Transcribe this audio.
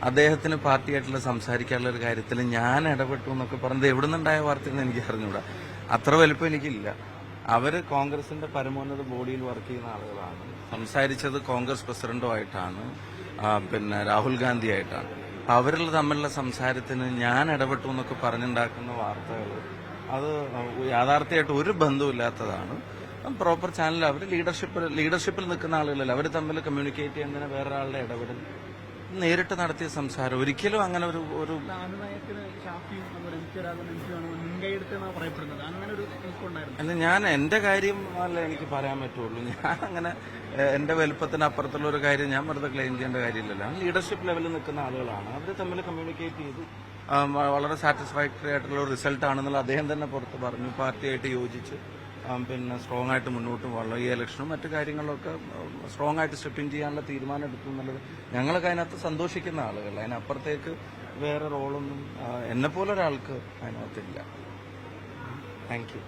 അദ്ദേഹത്തിന് പാർട്ടിയായിട്ടുള്ള സംസാരിക്കാനുള്ള ഒരു കാര്യത്തിൽ ഞാൻ ഇടപെട്ടു എന്നൊക്കെ പറഞ്ഞത് എവിടെ നിന്നുണ്ടായ വാർത്തയെന്ന് എനിക്ക് അറിഞ്ഞൂടാ. അത്ര വലുപ്പം എനിക്കില്ല. അവർ കോൺഗ്രസിന്റെ പരമോന്നത ബോഡിയിൽ വർക്ക് ചെയ്യുന്ന ആളുകളാണ്. സംസാരിച്ചത് കോൺഗ്രസ് പ്രസിഡന്റുമായിട്ടാണ്, പിന്നെ രാഹുൽ ഗാന്ധി ആയിട്ടാണ്. അവരിൽ തമ്മിലുള്ള സംസാരത്തിന് ഞാൻ ഇടപെട്ടു എന്നൊക്കെ പറഞ്ഞുണ്ടാക്കുന്ന വാർത്തകൾ അത് യാഥാർത്ഥ്യമായിട്ട് ഒരു ബന്ധവുമില്ലാത്തതാണ്. പ്രോപ്പർ ചാനൽ അവർ ലീഡർഷിപ്പിൽ നിൽക്കുന്ന ആളുകളല്ല. അവർ തമ്മിൽ കമ്മ്യൂണിക്കേറ്റ് ചെയ്യുന്നതിന് വേറൊരാളുടെ ഇടപെടൽ നേരിട്ട് നടത്തിയ സംസാരം ഒരിക്കലും അങ്ങനെ ഒരു അല്ല, ഞാൻ എന്റെ കാര്യം അല്ല എനിക്ക് പറയാൻ പറ്റുള്ളൂ. ഞാൻ അങ്ങനെ എന്റെ വലുപ്പത്തിന് അപ്പുറത്തുള്ള ഒരു കാര്യം ഞാൻ വെറുതെ ക്ലെയിം ചെയ്യേണ്ട കാര്യമില്ലല്ലോ. ലീഡർഷിപ്പ് ലെവലിൽ നിൽക്കുന്ന ആളുകളാണ്. അവർ തമ്മിൽ കമ്മ്യൂണിക്കേറ്റ് ചെയ്തു വളരെ സാറ്റിസ്ഫാക്ടറി ആയിട്ടുള്ള ഒരു റിസൾട്ട് ആണെന്നുള്ള അദ്ദേഹം തന്നെ പുറത്ത് പറഞ്ഞു. പാർട്ടിയായിട്ട് യോജിച്ച് പിന്നെ സ്ട്രോങ് ആയിട്ട് മുന്നോട്ട് പോകണം. ഈ ഇലക്ഷനും മറ്റു കാര്യങ്ങളിലൊക്കെ സ്ട്രോങ് ആയിട്ട് സ്റ്റെപ്പിങ് ചെയ്യാനുള്ള തീരുമാനം എടുത്തു എന്നുള്ളത് ഞങ്ങൾക്ക് അതിനകത്ത് സന്തോഷിക്കുന്ന ആളുകൾ. അതിനപ്പുറത്തേക്ക് വേറെ റോളൊന്നും എന്നെപ്പോലെ ഒരാൾക്ക് അതിനകത്തില്ല. Thank you.